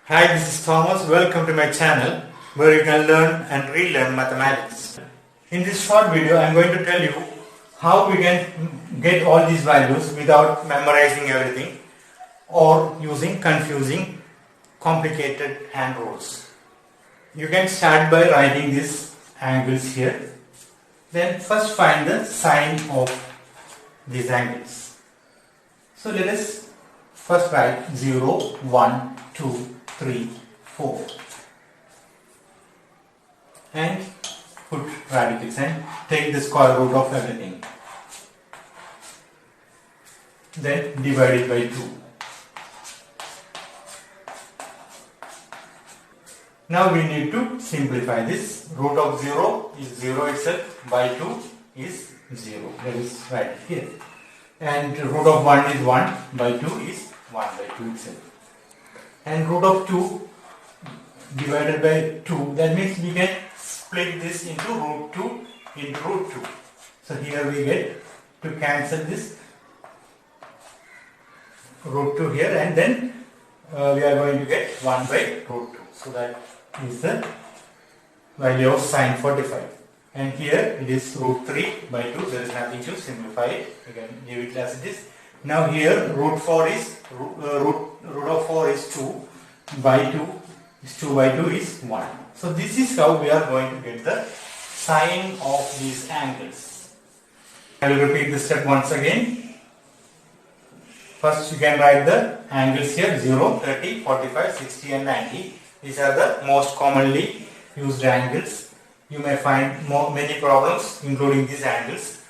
Hi, this is Thomas. Welcome to my channel where you can learn and relearn mathematics. In this short video, I am going to tell you how we can get all these values without memorizing everything or using confusing, complicated hand rules. You can start by writing these angles here. Then first find the sine of these angles. So let us first write 0, 1, 2, 3, 4 and put radicals and take the square root of everything. Then divide it by 2. Now we need to simplify this. Root of 0 is 0 itself, by 2 is 0. That is right here. And root of 1 is 1, by 2 is 1 by 2 itself. And root of 2 divided by 2, that means we can split this into root 2 into root 2. So here we get to cancel this root 2 here, and then we are going to get 1 by root 2. So that is the value of sine 45. And here it is root 3 by 2. There is nothing to simplify it. You can leave it as it is. Now here root 4 is root of 4 is 2 by 2 is 2 by 2 is 1. So this is how we are going to get the sine of these angles. I will repeat this step once again. First you can write the angles here 0, 30, 45, 60 and 90. These are the most commonly used angles. You may find many problems including these angles.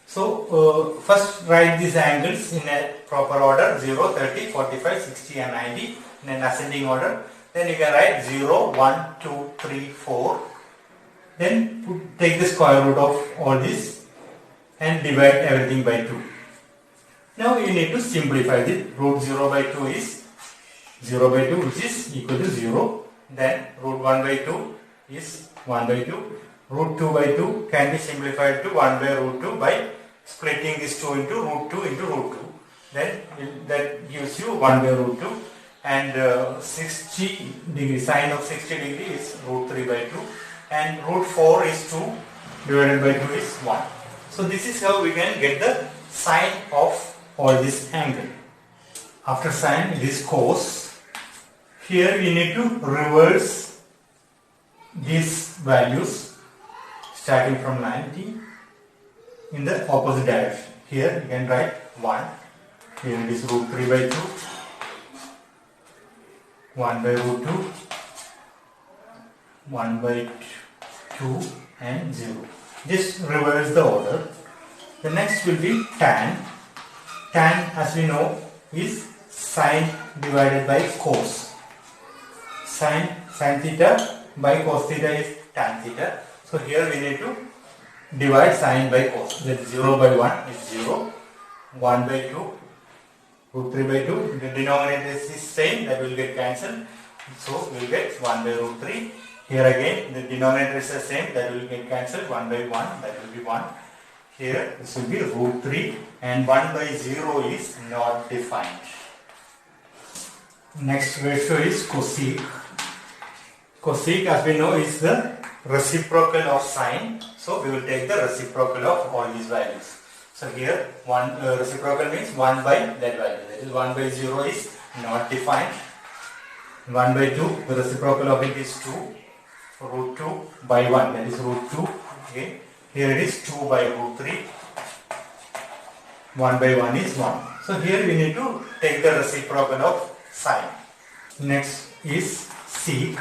So first write these angles in a proper order 0, 30, 45, 60 and 90 in an ascending order. Then you can write 0, 1, 2, 3, 4. Then take the square root of all this and divide everything by 2. Now you need to simplify this. Root 0 by 2 is 0 by 2, which is equal to 0. Then root 1 by 2 is 1 by 2. Root 2 by 2 can be simplified to 1 by root 2 by splitting this 2 into root 2 into root 2. Then that gives you 1 by root 2. And 60 degree, sine of 60 degree is root 3 by 2. And root 4 is 2 divided by 2 is 1. So this is how we can get the sine of all this angle. After sine it is cos. Here we need to reverse these values starting from 90 in the opposite direction. Here you can write 1. Here it is root 3 by 2. 1 by root 2, 1 by 2 and 0. Just reverse the order. The next will be tan. Tan, as we know, is sine divided by cos. Sine theta by cos theta is tan theta. So here we need to divide sine by cos. That is 0 by 1 is 0. 1 by 2. Root 3 by 2, the denominator is same, that will get cancelled. So we will get 1 by root 3. Here again the denominator is the same, that will get cancelled. 1 by 1, that will be 1. Here this will be root 3 and 1 by 0 is not defined. Next ratio is cosec. Cosec, as we know, is the reciprocal of sine. So we will take the reciprocal of all these values. So here reciprocal means 1 by that value, that is 1 by 0 is not defined. 1 by 2, the reciprocal of it is 2. Root 2 by 1, that is root 2. Okay. Here it is 2 by root 3. 1 by 1 is 1. So here we need to take the reciprocal of sine. Next is sec,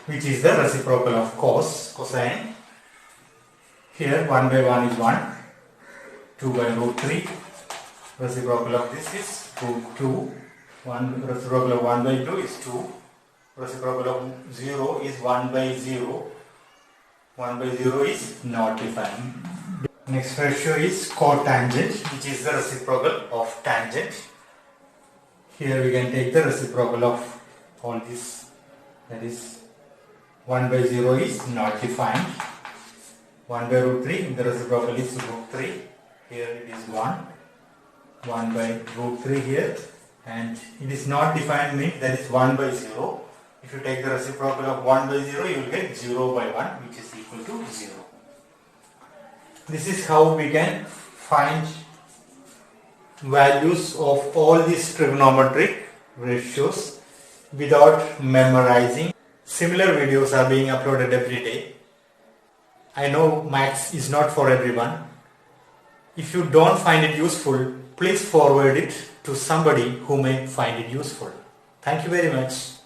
which is the reciprocal of cosine. Here 1 by 1 is 1. 2 by root 3. Reciprocal of this is root 2. Reciprocal of 1 by 2 is 2. Reciprocal of 0 is 1 by 0. 1 by 0 is not defined. Next ratio is cotangent, which is the reciprocal of tangent. Here we can take the reciprocal of all this. That is 1 by 0 is not defined. 1 by root 3, the reciprocal is root 3. Here it is 1. 1 by root 3 here, and it is not defined means that is 1 by 0. If you take the reciprocal of 1 by 0, you will get 0 by 1, which is equal to 0. This is how we can find values of all these trigonometric ratios without memorizing. Similar videos are being uploaded every day. I know maths is not for everyone. If you don't find it useful, please forward it to somebody who may find it useful. Thank you very much.